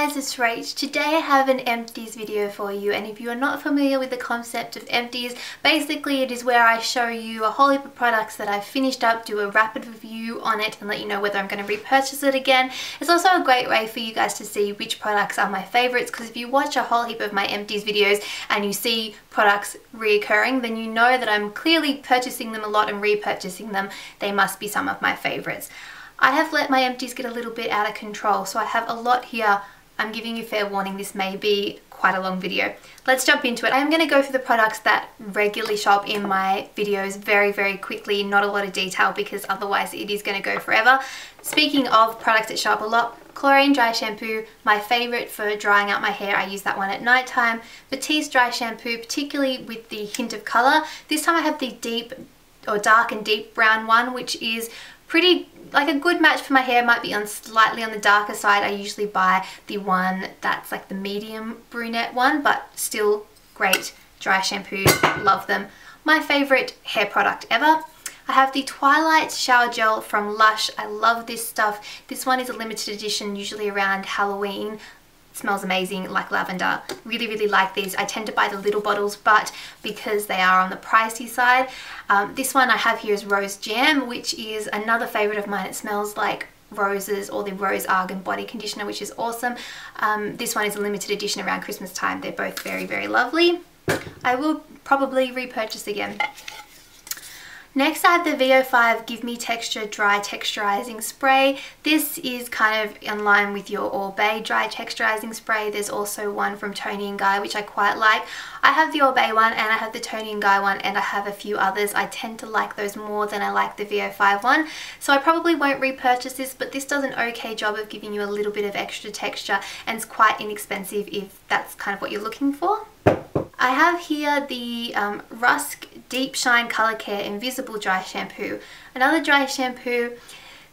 guys, it's Rach. Today I have an empties video for you, and if you are not familiar with the concept of empties, basically it is where I show you a whole heap of products that I've finished up, do a rapid review on it and let you know whether I'm going to repurchase it again. It's also a great way for you guys to see which products are my favorites, because if you watch a whole heap of my empties videos and you see products reoccurring, then you know that I'm clearly purchasing them a lot and repurchasing them. They must be some of my favorites. I have let my empties get a little bit out of control, so I have a lot here. I'm giving you fair warning, this may be quite a long video. Let's jump into it. I'm going to go through the products that regularly shop in my videos very quickly, not a lot of detail because otherwise it is going to go forever. Speaking of products that show up a lot, chlorine dry shampoo, my favorite for drying out my hair. I use that one at night time. Batiste dry shampoo, particularly with the hint of color. This time I have the deep or dark and deep brown one, which is pretty like a good match for my hair. Might be on slightly on the darker side. I usually buy the one that's like the medium brunette one, but still great dry shampoos, love them. My favorite hair product ever. I have the Twilight Shower Gel from Lush. I love this stuff. This one is a limited edition, usually around Halloween. Smells amazing, like lavender. Really like these. I tend to buy the little bottles, but because they are on the pricey side. This one I have here is Rose Jam, which is another favorite of mine. It smells like roses, or the Rose Argan body conditioner, which is awesome. This one is a limited edition around Christmas time. They're both very lovely. I will probably repurchase again. Next I have the VO5 Give Me Texture Dry Texturizing Spray. This is kind of in line with your All Bay Dry Texturizing Spray. There's also one from Toni & Guy which I quite like. I have the All Bay one and I have the Toni & Guy one, and I have a few others. I tend to like those more than I like the VO5 one. So I probably won't repurchase this, but this does an okay job of giving you a little bit of extra texture, and it's quite inexpensive if that's kind of what you're looking for. I have here the Rusk Deep Shine Color Care Invisible Dry Shampoo. Another dry shampoo.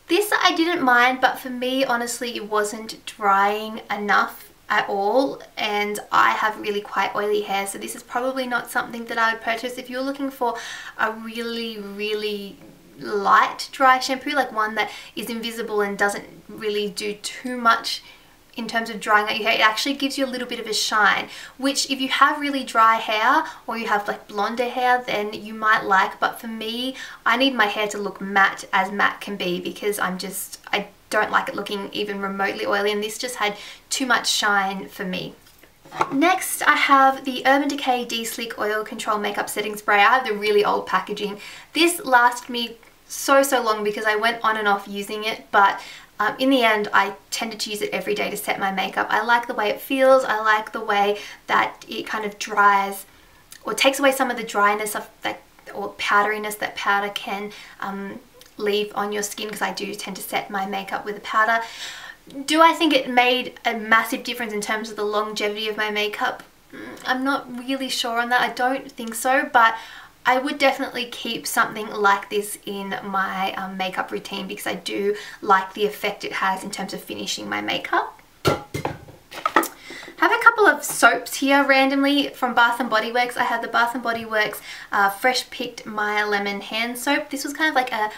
This I didn't mind, but for me, honestly, it wasn't drying enough at all, and I have really quite oily hair, so this is probably not something that I would purchase. If you're looking for a really light dry shampoo, like one that is invisible and doesn't really do too much in terms of drying out your hair, it actually gives you a little bit of a shine, which if you have really dry hair or you have like blonder hair, then you might like. But for me, I need my hair to look matte as matte can be, because I don't like it looking even remotely oily, and this just had too much shine for me. Next I have the Urban Decay De-Sleek Oil Control Makeup Setting Spray. I have the really old packaging. This lasted me so long because I went on and off using it, but in the end, I tended to use it every day to set my makeup. I like the way it feels. I like the way that it kind of dries or takes away some of the dryness of that, or powderiness that powder can leave on your skin, because I do tend to set my makeup with a powder. Do I think it made a massive difference in terms of the longevity of my makeup? I'm not really sure on that. I don't think so, but I would definitely keep something like this in my makeup routine, because I do like the effect it has in terms of finishing my makeup. I have a couple of soaps here randomly from Bath & Body Works. I have the Bath & Body Works Fresh Picked Maya Lemon Hand Soap. This was kind of like a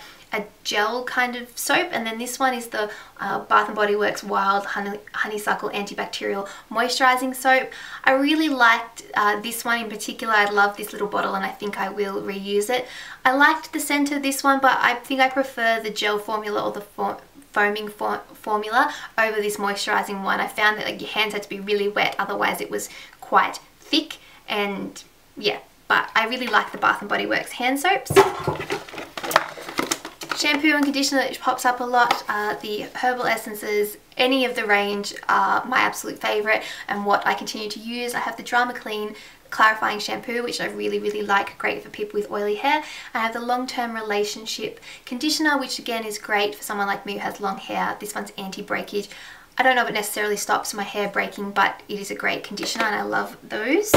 gel kind of soap, and then this one is the Bath & Body Works Wild Honeysuckle Antibacterial Moisturizing Soap. I really liked this one in particular. I love this little bottle and I think I will reuse it. I liked the scent of this one, but I think I prefer the gel formula or the foaming formula over this moisturizing one. I found that like your hands had to be really wet, otherwise it was quite thick, and yeah, but I really like the Bath & Body Works hand soaps. Shampoo and conditioner that pops up a lot, the herbal essences, any of the range are my absolute favourite and what I continue to use. I have the Drama Clean Clarifying Shampoo, which I really like, great for people with oily hair. I have the Long Term Relationship Conditioner, which again is great for someone like me who has long hair. This one's anti-breakage. I don't know if it necessarily stops my hair breaking, but it is a great conditioner and I love those.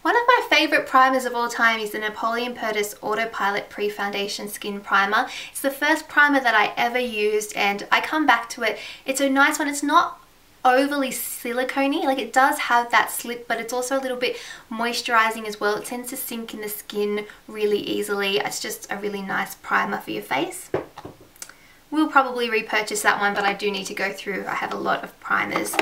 One of my favourite primers of all time is the Napoleon Purtis Autopilot Pre-Foundation Skin Primer. It's the first primer that I ever used, and I come back to it. It's a nice one. It's not overly silicone-y, like it does have that slip, but it's also a little bit moisturising as well. It tends to sink in the skin really easily. It's just a really nice primer for your face. will probably repurchase that one, but I do need to go through. I have a lot of primers.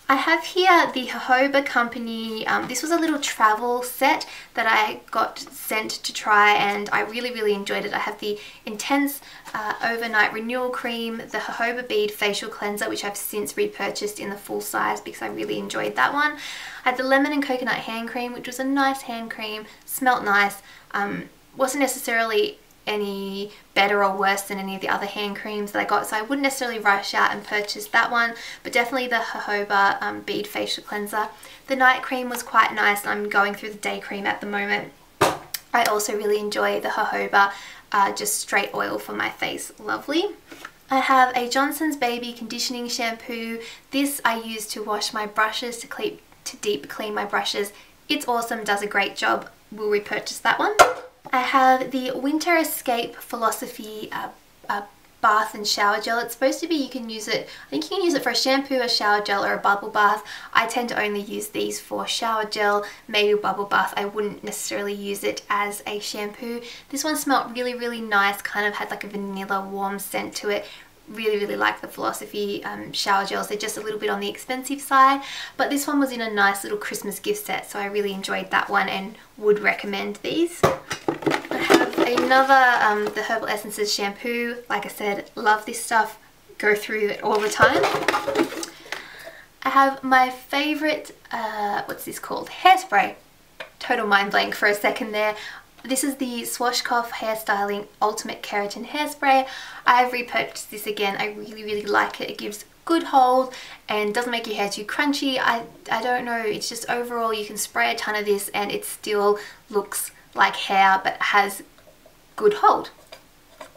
I have here the Jojoba Company. This was a little travel set that I got sent to try, and I really enjoyed it. I have the Intense Overnight Renewal Cream, the Jojoba Bead Facial Cleanser, which I've since repurchased in the full size because I really enjoyed that one. I had the Lemon and Coconut Hand Cream, which was a nice hand cream, smelt nice, wasn't necessarily any better or worse than any of the other hand creams that I got, so I wouldn't necessarily rush out and purchase that one, but definitely the Jojoba Bead Facial Cleanser. The night cream was quite nice. I'm going through the day cream at the moment. I also really enjoy the Jojoba just straight oil for my face. Lovely. I have a Johnson's Baby Conditioning Shampoo. This I use to wash my brushes, to deep clean my brushes. It's awesome, does a great job. Will repurchase that one. I have the Winter Escape Philosophy bath and shower gel. It's supposed to be, you can use it, I think you can use it for a shampoo, a shower gel, or a bubble bath. I tend to only use these for shower gel, maybe a bubble bath. I wouldn't necessarily use it as a shampoo. This one smelled really nice, kind of had like a vanilla warm scent to it. Really like the Philosophy shower gels. They're just a little bit on the expensive side, but this one was in a nice little Christmas gift set, so I really enjoyed that one and would recommend these. I have another, the Herbal Essences shampoo. Like I said, love this stuff, go through it all the time. I have my favorite, what's this called? Hairspray. Total mind blank for a second there. This is the Swashcoff Hairstyling Ultimate Keratin Hairspray. I've repurchased this again. I really like it. It gives good hold and doesn't make your hair too crunchy. I don't know, it's just overall you can spray a ton of this and it still looks like hair but has good hold.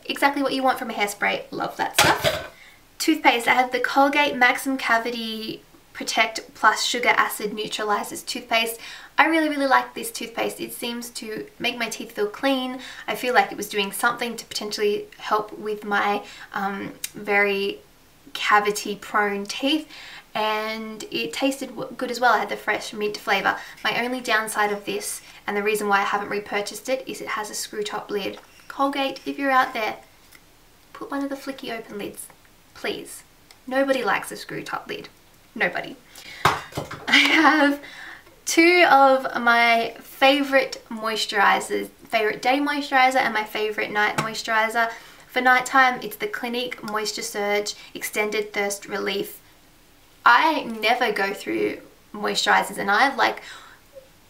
Exactly what you want from a hairspray. Love that stuff. Toothpaste. I have the Colgate Maximum Cavity Protect Plus Sugar Acid Neutralizers toothpaste. I really like this toothpaste. It seems to make my teeth feel clean. I feel like it was doing something to potentially help with my very cavity prone teeth, and it tasted good as well. I had the fresh mint flavour. My only downside of this, and the reason why I haven't repurchased it, is it has a screw top lid. Colgate, if you're out there, put one of the flicky open lids, please. Nobody likes a screw top lid. Nobody. I have two of my favourite moisturisers, favourite day moisturiser and my favourite night moisturiser. For nighttime, it's the Clinique Moisture Surge Extended Thirst Relief. I never go through moisturisers, and I was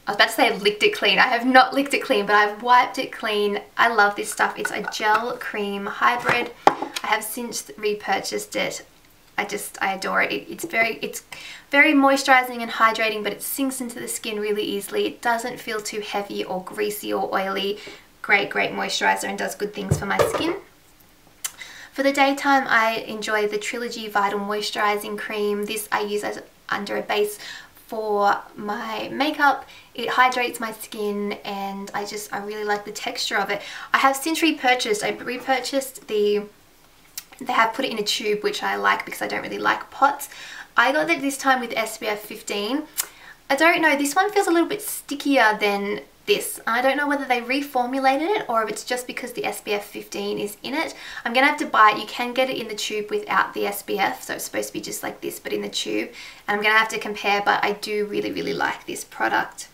about to say I've licked it clean. I have not licked it clean, but I've wiped it clean. I love this stuff. It's a gel cream hybrid. I have since repurchased it. I adore it. It's very moisturizing and hydrating, but it sinks into the skin really easily. It doesn't feel too heavy or greasy or oily. Great moisturizer and does good things for my skin. For the daytime, I enjoy the Trilogy Vital Moisturizing Cream. This I use as under a base for my makeup. It hydrates my skin and I really like the texture of it. I have since repurchased. I repurchased the, they have put it in a tube, which I like because I don't really like pots. I got it this time with SPF 15. I don't know, this one feels a little bit stickier than this. I don't know whether they reformulated it or if it's just because the SPF 15 is in it. I'm gonna have to buy it. You can get it in the tube without the SPF, so it's supposed to be just like this but in the tube. And I'm gonna have to compare, but I do really like this product.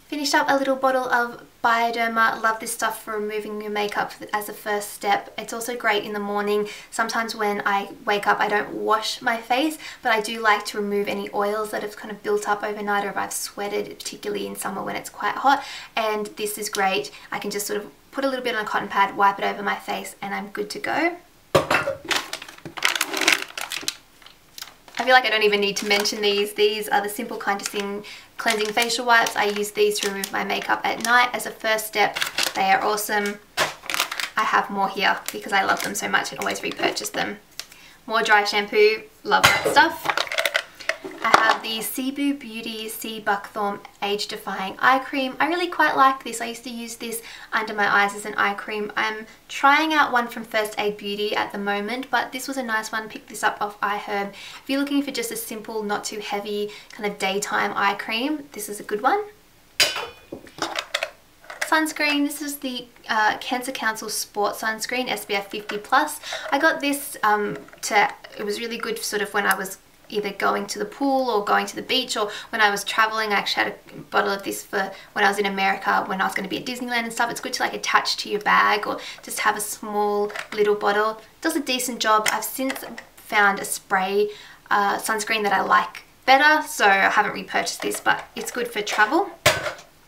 Finished up a little bottle of Bioderma. Love this stuff for removing your makeup as a first step. It's also great in the morning. Sometimes when I wake up I don't wash my face, but I do like to remove any oils that have kind of built up overnight or if I've sweated, particularly in summer when it's quite hot. And this is great. I can just sort of put a little bit on a cotton pad, wipe it over my face, and I'm good to go. I feel like I don't even need to mention these. These are the Simple Kind of Thing cleansing facial wipes. I use these to remove my makeup at night as a first step. They are awesome. I have more here because I love them so much and always repurchase them. More dry shampoo. Love that stuff. I have the Cebu Beauty Sea Buckthorn Age Defying Eye Cream. I really quite like this. I used to use this under my eyes as an eye cream. I'm trying out one from First Aid Beauty at the moment, but this was a nice one. Picked this up off iHerb. If you're looking for just a simple, not too heavy kind of daytime eye cream, this is a good one. sunscreen. This is the Cancer Council Sport Sunscreen, SPF 50+. I got this it was really good sort of when I was either going to the pool or going to the beach, or when I was traveling. I actually had a bottle of this for when I was in America, when I was going to be at Disneyland and stuff. It's good to like attach to your bag or just have a small little bottle. It does a decent job. I've since found a spray sunscreen that I like better, so I haven't repurchased this, but it's good for travel.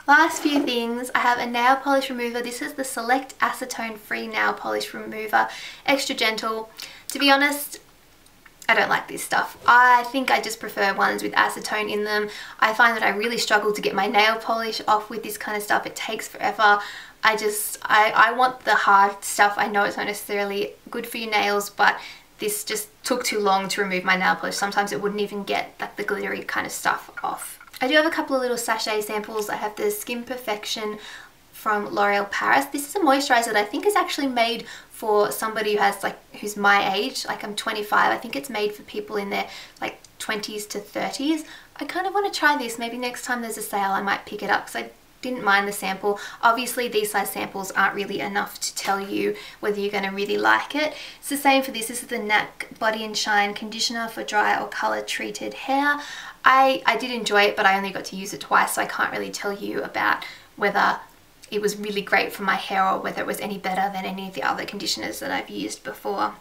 Last few things, I have a nail polish remover. This is the Select Acetone Free Nail Polish Remover, extra gentle. To be honest, I don't like this stuff. I think I just prefer ones with acetone in them. I find that I really struggle to get my nail polish off with this kind of stuff. It takes forever. I want the hard stuff. I know it's not necessarily good for your nails, but this just took too long to remove my nail polish. Sometimes it wouldn't even get like the glittery kind of stuff off. I do have a couple of little sachet samples. I have the Skin Perfection from L'Oreal Paris. This is a moisturizer that I think is actually made for somebody who has who's my age. Like, I'm 25. I think it's made for people in their like 20s to 30s. I kind of want to try this. Maybe next time there's a sale I might pick it up, because I didn't mind the sample. Obviously these size samples aren't really enough to tell you whether you're going to really like it. It's the same for this. This is the NAC Body and Shine Conditioner for dry or color treated hair. I did enjoy it, but I only got to use it twice, so I can't really tell you about whether it was really great for my hair or whether it was any better than any of the other conditioners that I've used before.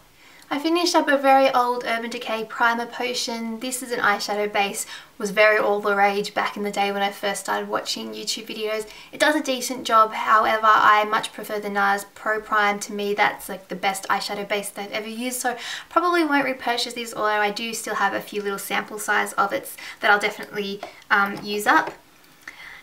I finished up a very old Urban Decay primer potion. This is an eyeshadow base, was very all the rage back in the day when I first started watching YouTube videos. It does a decent job, however I much prefer the NARS Pro Prime. To me that's like the best eyeshadow base that I've ever used, so probably won't repurchase this, although I do still have a few little sample size of it that I'll definitely use up.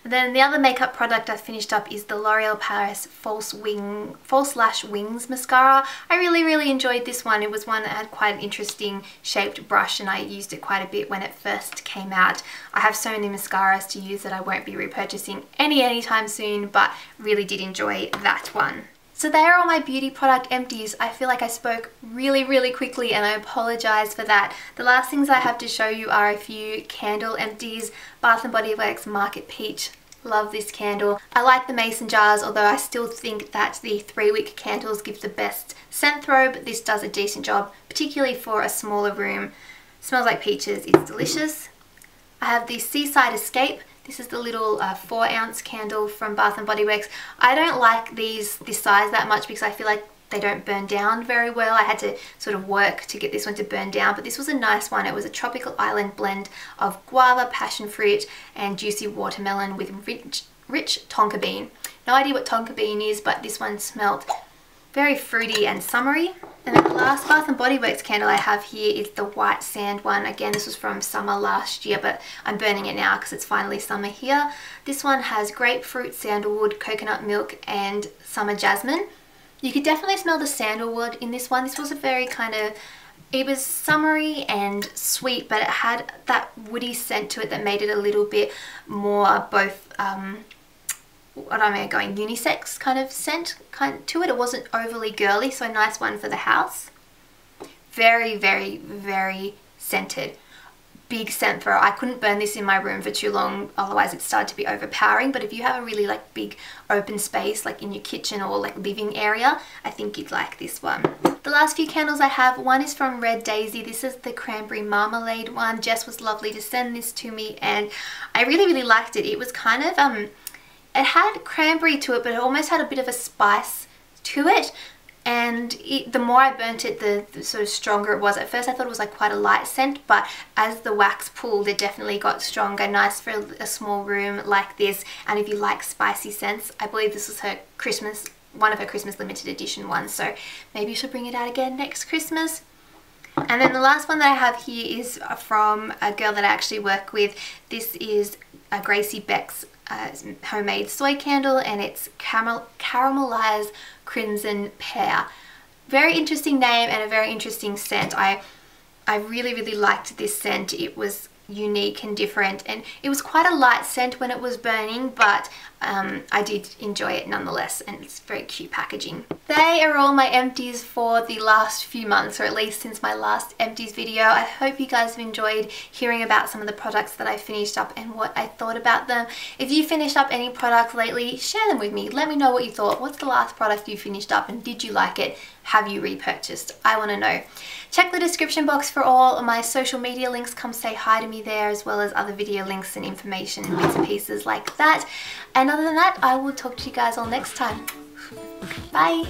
Then the other makeup product I finished up is the L'Oreal Paris False Lash Wings Mascara. I really enjoyed this one. It was one that had quite an interesting shaped brush, and I used it quite a bit when it first came out. I have so many mascaras to use that I won't be repurchasing anytime soon, but really did enjoy that one. So they are all my beauty product empties. I feel like I spoke really quickly, and I apologize for that. The last things I have to show you are a few candle empties. Bath & Body Works Market Peach. Love this candle. I like the mason jars, although I still think that the 3-wick candles give the best scent throw, but this does a decent job, particularly for a smaller room. Smells like peaches. It's delicious. I have the Seaside Escape. This is the little 4-ounce candle from Bath & Body Works. I don't like this size that much because I feel like they don't burn down very well. I had to sort of work to get this one to burn down, but this was a nice one. It was a tropical island blend of guava, passion fruit, and juicy watermelon with rich tonka bean. No idea what tonka bean is, but this one smelled very fruity and summery. And then the last Bath & Body Works candle I have here is the White Sand one. Again, this was from summer last year, but I'm burning it now because it's finally summer here. This one has grapefruit, sandalwood, coconut milk, and summer jasmine. You could definitely smell the sandalwood in this one. This was a very kind of, it was summery and sweet, but it had that woody scent to it that made it a little bit more both, what am I going, unisex kind of scent to it. It wasn't overly girly, so a nice one for the house. Very scented. Big scent throw. I couldn't burn this in my room for too long, otherwise it started to be overpowering, but if you have a really like big open space like in your kitchen or like living area, I think you'd like this one. The last few candles I have, one is from Red Daisy. This is the cranberry marmalade one. Jess was lovely to send this to me, and I really liked it. It was kind of it had cranberry to it, but it almost had a bit of a spice to it. And the more I burnt it, the sort of stronger it was. At first I thought it was like quite a light scent, but as the wax pulled, it definitely got stronger. Nice for a small room like this. And if you like spicy scents, I believe this was her Christmas, one of her Christmas limited edition ones. So maybe you should bring it out again next Christmas. And then the last one that I have here is from a girl that I actually work with. This is Gracie Beck's homemade soy candle, and it's caramelized crimson pear. Very interesting name and a very interesting scent. I really liked this scent. It was unique and different, and it was quite a light scent when it was burning, but I did enjoy it nonetheless, and it's very cute packaging. They are all my empties for the last few months, or at least since my last empties video. I hope you guys have enjoyed hearing about some of the products that I finished up and what I thought about them. If you finished up any products lately, share them with me. Let me know what you thought. What's the last product you finished up, and did you like it? Have you repurchased? I want to know. Check the description box for all of my social media links. Come say hi to me there, as well as other video links and information and bits and pieces like that. And other than that, I will talk to you guys all next time. Bye.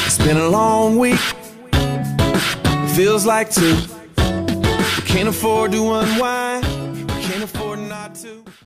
It's been a long week, feels like two. We can't afford to unwind, we can't afford not to.